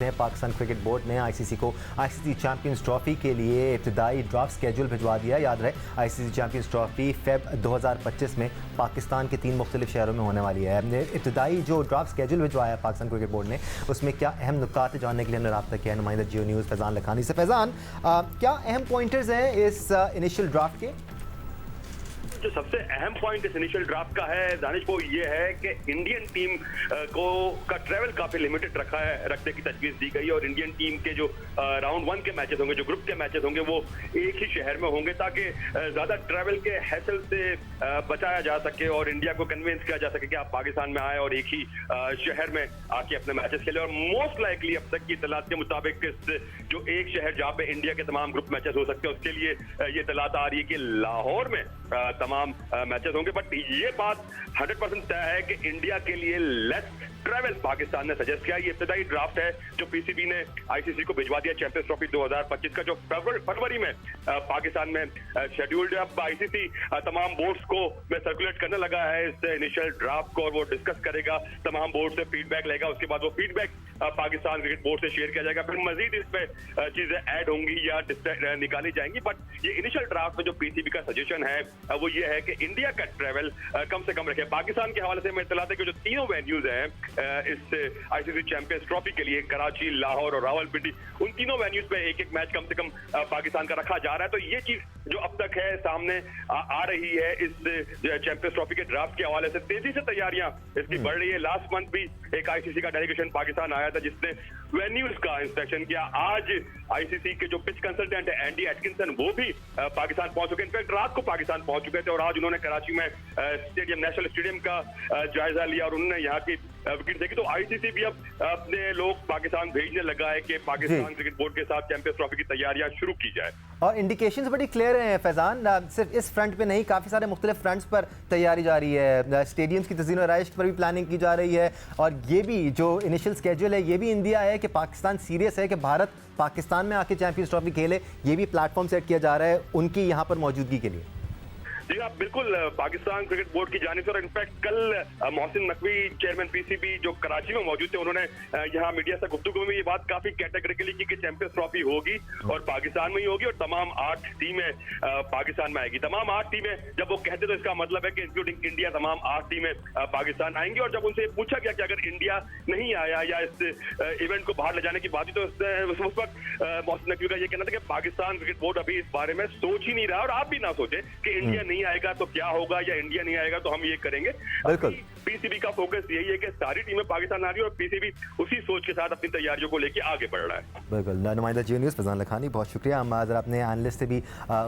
Pakistan cricket board ने ICC को ICC champions trophy के लिए इब्तदाई ड्राफ्ट स्केड्यूल भिजवा दिया। याद रहे आईसीसी चैंपियंस ट्रॉफी फेब 2025 में पाकिस्तान के 3 मुख्तलिफ शहरों में होने वाली है। इब्तदाई जो ड्राफ्ट स्केड्यूल भिजवाया पाकिस्तान क्रिकेट बोर्ड ने, उसमें क्या अहम नुकात जानने के लिए हमने रब्ता किया नुमाइंदा जियो न्यूज़ फैज़ान लखानी से। फैज़ान, क्या अहम पॉइंटर्स हैं इस इनिशियल ड्राफ्ट के? जो सबसे अहम पॉइंट इस इनिशियल ड्राफ्ट का है दानिश, वो ये है कि इंडियन टीम का ट्रैवल काफी लिमिटेड रखने की तजवीज़ दी गई और इंडियन टीम के जो राउंड 1 के मैचेस होंगे, जो ग्रुप के मैचेस होंगे, वो एक ही शहर में होंगे ताकि ज्यादा ट्रैवल के हैसल से बचाया जा सके और इंडिया को कन्विंस किया जा सके कि आप पाकिस्तान में आए और एक ही शहर में आके अपने मैचेस खेले। और मोस्ट लाइकली अब तक की इतलात के मुताबिक जो एक शहर जहाँ पे इंडिया के तमाम ग्रुप मैचेस हो सकते हैं, उसके लिए ये इतलात आ रही है कि लाहौर में तमाम मैचेस होंगे। बट ये बात 100% तय है कि इंडिया के लिए लेस ट्रैवल पाकिस्तान ने सजेस्ट किया। ये इब्तदाई ड्राफ्ट है जो पीसीबी ने आईसीसी को भिजवा दिया चैंपियंस ट्रॉफी 2025 का, जो फरवरी में पाकिस्तान में शेड्यूल्ड है। अब आईसीसी तमाम बोर्ड्स को में सर्कुलेट करने लगा है इस इनिशियल ड्राफ्ट को और वो डिस्कस करेगा, तमाम बोर्ड से फीडबैक लेगा। उसके बाद वो फीडबैक पाकिस्तान क्रिकेट बोर्ड से शेयर किया जाएगा, फिर मजीद इसमें चीजें ऐड होंगी या निकाली जाएंगी। बट ये इनिशियल ड्राफ्ट में जो पीसीबी का सजेशन है वो ये है कि इंडिया का ट्रैवल कम से कम रखे। पाकिस्तान के हवाले से मैं इत्तला है कि जो तीनों वेन्यूज हैं इस आईसीसी चैंपियंस ट्रॉफी के लिए, कराची, लाहौर और रावलपिंडी, उन तीनों वेन्यूज पे एक एक मैच कम से कम पाकिस्तान का रखा जा रहा है। तो ये चीज जो अब तक है सामने आ रही है इस चैंपियंस ट्रॉफी के ड्राफ्ट के हवाले से, तेजी से तैयारियां इसकी बढ़ रही है। लास्ट मंथ भी एक आईसीसी का डेलीगेशन पाकिस्तान आया था जिसने वेन्यूज का इंस्पेक्शन किया। आज आईसीसी के जो पिच कंसल्टेंट है एंडी एटकिंसन, वो भी पाकिस्तान पहुंच चुके, इनफैक्ट रात को पाकिस्तान पहुंच चुके थे और आज उन्होंने कराची में स्टेडियम, नेशनल स्टेडियम का जायजा लिया और उन्होंने यहाँ की विकेट देखी। तो आईसीसी भी अब अपने लोग पाकिस्तान भेजने लगा है कि पाकिस्तान क्रिकेट बोर्ड के साथ चैंपियंस ट्रॉफी की तैयारियां शुरू की जाए। और इंडिकेशंस बड़ी क्लियर हैं फैज़ान, सिर्फ इस फ्रंट पे नहीं, काफ़ी सारे मुख्तलिफ फ्रंट्स पर तैयारी जा रही है। स्टेडियम्स की तज़ीन और आइश पर भी प्लानिंग की जा रही है और ये भी जो इनिशियल स्केड्यूल है ये भी इंडिया है कि पाकिस्तान सीरियस है कि भारत पाकिस्तान में आके चैंपियंस ट्रॉफी खेले। ये भी प्लेटफॉर्म सेट किया जा रहा है उनकी यहाँ पर मौजूदगी के लिए। जी हाँ, बिल्कुल। पाकिस्तान क्रिकेट बोर्ड की जानिब से और इनफैक्ट कल मोहसिन नकवी चेयरमैन पीसीबी जो कराची में मौजूद थे, उन्होंने यहाँ मीडिया से गुफ्तगू में ये बात काफी कैटेगरिकली की कि चैंपियंस ट्रॉफी होगी और पाकिस्तान में ही होगी और तमाम 8 टीमें पाकिस्तान में आएगी। तमाम 8 टीमें जब वो कहते तो इसका मतलब है कि इंक्लूडिंग इंडिया तमाम 8 टीमें पाकिस्तान आएंगी। और जब उनसे पूछा गया कि अगर इंडिया नहीं आया या इस इवेंट को बाहर ले जाने की बात हुई तो उस वक्त मोहसिन नकवी का ये कहना था कि पाकिस्तान क्रिकेट बोर्ड अभी इस बारे में सोच ही नहीं रहा और आप भी ना सोचे कि इंडिया नहीं आएगा तो क्या होगा या इंडिया नहीं आएगा तो हम ये करेंगे। बिल्कुल, पीसीबी का फोकस यही है कि सारी टीमें पाकिस्तान आ रही है और पीसीबी उसी सोच के साथ अपनी तैयारियों को लेकर आगे बढ़ रहा है। बिल्कुल, नुमाइंदा जियो न्यूज़ फैज़ान लखानी, बहुत शुक्रिया। हम आज अपने एनालिस्ट से भी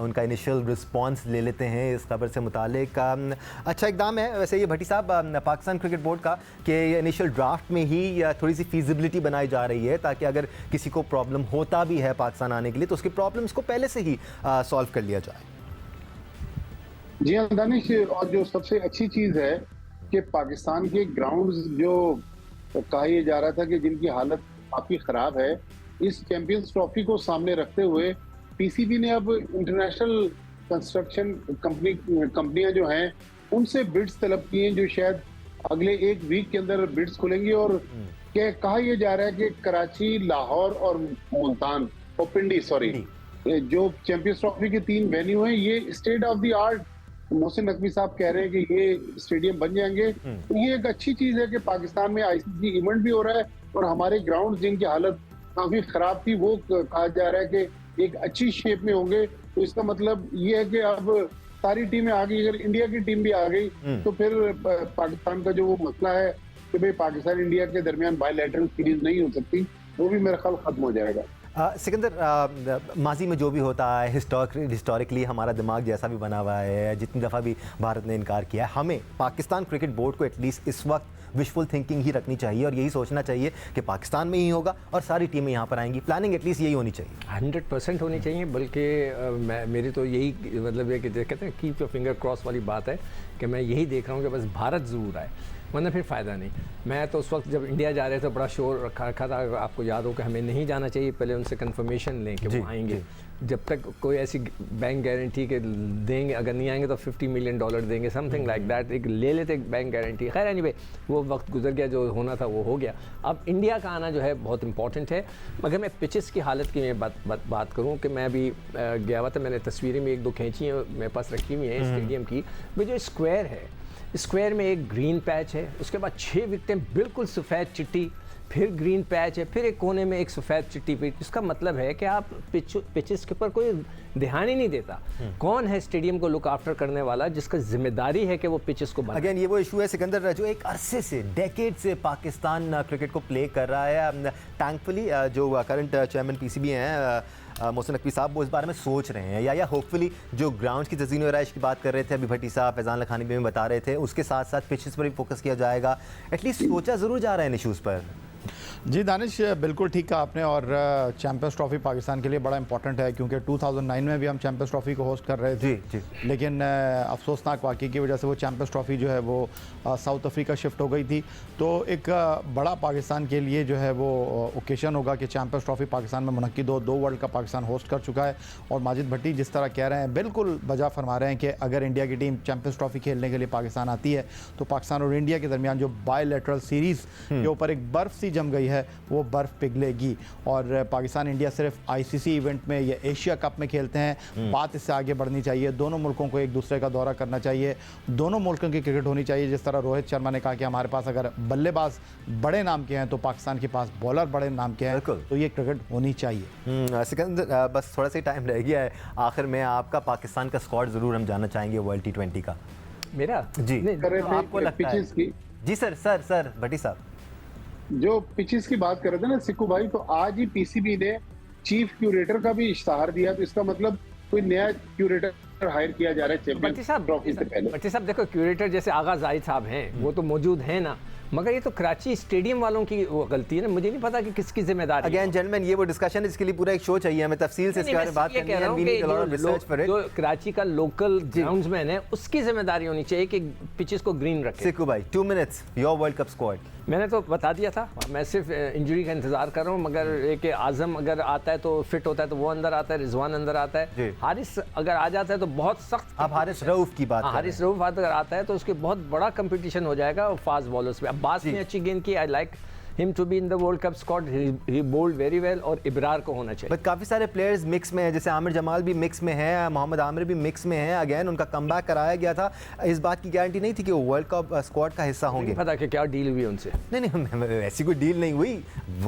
उनका इनिशियल रिस्पांस ले लेते हैं इस खबर से मुतालिक। अच्छा इकदाम है वैसे ये भट्टी साहब पाकिस्तान क्रिकेट बोर्ड का कि इनिशियल ड्राफ्ट में ही थोड़ी सी फिजिबिलिटी बनाई जा रही है ताकि अगर किसी को प्रॉब्लम होता भी है पाकिस्तान आने के लिए तो उसकी प्रॉब्लम्स को पहले से ही सॉल्व कर लिया जाए। जी हाँ दानिश, और जो सबसे अच्छी चीज़ है कि पाकिस्तान के ग्राउंड्स जो कहा यह जा रहा था कि जिनकी हालत काफ़ी ख़राब है, इस चैंपियंस ट्रॉफी को सामने रखते हुए पीसीबी ने अब इंटरनेशनल कंस्ट्रक्शन कंपनियां जो हैं उनसे बिड्स तलब की हैं, जो शायद अगले 1 वीक के अंदर बिड्स खुलेंगी। और कहा यह जा रहा है कि कराची, लाहौर और मुल्तान और पिंडी जो चैंपियंस ट्रॉफी के 3 वेन्यू हैं, ये state of the art Mohsin Naqvi साहब कह रहे हैं कि ये स्टेडियम बन जाएंगे। तो ये एक अच्छी चीज है कि पाकिस्तान में आईसीसी इवेंट भी हो रहा है और हमारे ग्राउंड जिनकी हालत काफी खराब थी वो कहा जा रहा है कि एक अच्छी शेप में होंगे। तो इसका मतलब ये है कि अब सारी टीमें आ गई, अगर इंडिया की टीम भी आ गई तो फिर पाकिस्तान का जो वो मसला है कि भाई पाकिस्तान इंडिया के दरमियान बायलैटरल सीरीज नहीं हो सकती, वो भी मेरा ख्याल खत्म हो जाएगा। सिकंदर, माजी में जो भी होता है हिस्टोरिकली हमारा दिमाग जैसा भी बना हुआ है, जितनी दफ़ा भी भारत ने इनकार किया है, हमें पाकिस्तान क्रिकेट बोर्ड को एटलीस्ट इस वक्त विशफुल थिंकिंग ही रखनी चाहिए और यही सोचना चाहिए कि पाकिस्तान में ही होगा और सारी टीमें यहाँ पर आएंगी। प्लानिंग एटलीस्ट यही होनी चाहिए, 100% होनी चाहिए। बल्कि मेरी तो यही मतलब है कि कहते हैं कीप योर फिंगर क्रॉस वाली बात है कि मैं यही देख रहा हूँ कि बस भारत ज़रूर आए। वरना फिर फ़ायदा नहीं। मैं तो उस वक्त जब इंडिया जा रहे थे बड़ा शोर रखा था, आपको याद हो कि हमें नहीं जाना चाहिए, पहले उनसे कंफर्मेशन लें कि वो आएंगे। जब तक कोई ऐसी बैंक गारंटी के देंगे, अगर नहीं आएंगे तो $50 मिलियन देंगे, समथिंग लाइक दैट, एक ले लेते बैंक गारंटी। खैर एनीवे वो वक्त गुजर गया, जो होना था वो हो गया। अब इंडिया का आना जो है बहुत इंपॉर्टेंट है। मगर मैं पिचेस की हालत की मैं बात करूँ कि मैं अभी गया हुआ था, मैंने तस्वीरें में 1-2 खींची हैं, मेरे पास रखी हुई हैं स्टेडियम की। वो जो स्क्वायर है, स्क्वायर में एक ग्रीन पैच है, उसके बाद 6 विकेटें बिल्कुल सफ़ेद चिट्टी, फिर ग्रीन पैच है, फिर एक कोने में एक सफ़ेद चिट्टी पिच। इसका मतलब है कि आप पिचेस के ऊपर कोई ध्यान ही नहीं देता। कौन है स्टेडियम को लुक आफ्टर करने वाला, जिसका जिम्मेदारी है कि वो पिचेस को बनाए। अगेन ये वो इशू है सिकंदर, जो एक अरसे से डेकेड से पाकिस्तान क्रिकेट को प्ले कर रहा है। थैंकफुली जो करंट चेयरमैन पीसीबी हैं मोहसिन नकवी साहब, वो इस बारे में सोच रहे हैं, या होपफुली जो ग्राउंड्स की तज़ीन व रहाइश की बात कर रहे थे अभी भट्टी साहब, फैज़ान लखानी भी बता रहे थे, उसके साथ साथ पिचेस पर भी फोकस किया जाएगा। एटलीस्ट सोचा ज़रूर जा रहा है इन इशूज़ पर। जी दानिश, बिल्कुल ठीक कहा आपने। और चैंपियंस ट्रॉफी पाकिस्तान के लिए बड़ा इंपॉर्टेंट है, क्योंकि 2009 में भी हम चैंपियंस ट्रॉफी को होस्ट कर रहे थे। जी। लेकिन अफसोसनाक वाक़े की वजह से वो चैंपियंस ट्रॉफी जो है वो साउथ अफ्रीका शिफ्ट हो गई थी। तो एक बड़ा पाकिस्तान के लिए जो है वो ओकेशन होगा कि चैंपियंस ट्रॉफी पाकिस्तान में मुनक्किद हो। 2 वर्ल्ड कप पाकिस्तान होस्ट कर चुका है। और माजिद भट्टी जिस तरह कह रहे हैं, बिल्कुल बजा फरमा रहे हैं कि अगर इंडिया की टीम चैंपियंस ट्रॉफी खेलने के लिए पाकिस्तान आती है तो पाकिस्तान और इंडिया के दरमियान जो बायलैटरल सीरीज़ के ऊपर एक बर्फ़ सी जम गई है, वो बर्फ़ पिघलेगी। और पाकिस्तान इंडिया सिर्फ आईसीसी इवेंट में या एशिया कप में खेलते हैं। बात इससे आगे बढ़नी चाहिए, दोनों मुल्कों को एक दूसरे का दौरा करना चाहिए, दोनों मुल्कों की क्रिकेट होनी चाहिए। जिस तरह रोहित शर्मा ने कहा कि हमारे पास अगर बल्लेबाज बड़े नाम के हैं तो पाकिस्तान के पास बॉलर बड़े नाम के हैं, तो ये क्रिकेट होनी चाहिए। सिकंदर, बस थोड़ा सा टाइम रह गया है, आखिर में आपका पाकिस्तान का स्क्वाड ज़रूर हम जानना चाहेंगे वर्ल्ड T20 का। मेरा जी आपको लगता है? जी सर भट्टी साहब, जो पिचेस की बात कर रहे थे ना सिक्कू भाई, तो आज ही पीसीबी ने चीफ क्यूरेटर का भी इश्तहार दिया। तो इसका मतलब कोई नया क्यूरेटर हायर किया जा रहा है चैंपियंस ट्रॉफी से पहले। भट्टी साहब देखो, क्यूरेटर जैसे आगा जाहिद साहब हैं, वो तो मौजूद हैं ना, मगर ये तो कराची स्टेडियम वालों की वो गलती है ना। मुझे नहीं पता कि किसकी जिम्मेदारी। अगेन जेंटलमैन, ये वो डिस्कशन है, इसके लिए पूरा एक शो चाहिए हमें, तफसील से इसके बारे में बात करनी है। We need a lot of research for it. जो कराची का लोकल ग्राउंड्समैन है, उसकी जिम्मेदारी होनी चाहिए कि पिचेस को ग्रीन रखे। सिक्कू भाई, 2 minutes, your world cup squad. मैंने तो बता दिया था, मैं सिर्फ इंजरी का इंतजार कर रहा हूँ। मगर एक आजम अगर आता है तो फिट होता है तो वो अंदर आता है, रिजवान अंदर आता है, हारिस अगर आ जाता है तो बहुत सख्त। अब हारिस रऊफ की बात, हारिस रऊफ अगर आता है तो उसके बहुत बड़ा कंपटीशन हो जाएगा फास्ट बॉलर्स में। अब्बास ने अच्छी गेंद की, I like him to be in the world cup squad, he bowled very well, और इब्रार को होना चाहिए। बट काफ़ी सारे प्लेयर्स मिक्स में हैं, जैसे आमिर जमाल भी मिक्स में है, मोहम्मद आमिर भी मिक्स में है। अगेन उनका कमबैक कराया गया था, इस बात की गारंटी नहीं थी कि वो वर्ल्ड कप स्क्वाड का हिस्सा होंगे। पता कि क्या डील हुई उनसे? नहीं, ऐसी कोई डील नहीं हुई।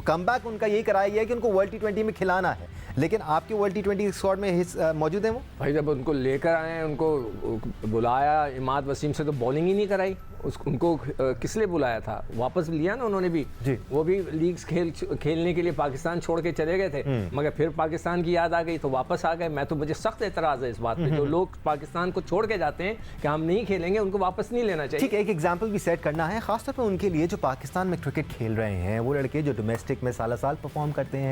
कमबैक उनका यही कराया गया कि उनको वर्ल्ड T20 में खिलाना है। लेकिन आपके वर्ल्ड T20 स्क्वाड में मौजूद हैं वो? भाई जब उनको लेकर आए, उनको बुलाया, इमाद वसीम से तो बॉलिंग ही नहीं कराई। उनको किस लिए बुलाया था? वापस लिया ना उन्होंने भी जी। वो भी लीग्स खेलने के लिए पाकिस्तान छोड़ के चले गए थे, मगर फिर पाकिस्तान की याद आ गई तो वापस आ गए। मैं तो, मुझे सख्त एतराज़ है इस बात पे, जो लोग पाकिस्तान को छोड़ के जाते हैं कि हम नहीं खेलेंगे, उनको वापस नहीं लेना चाहिए। ठीक है, एक एग्जाम्पल भी सेट करना है, खासतौर पर उनके लिए जो पाकिस्तान में क्रिकेट खेल रहे हैं, वो लड़के जो डोमेस्टिक में साल परफॉर्म करते हैं।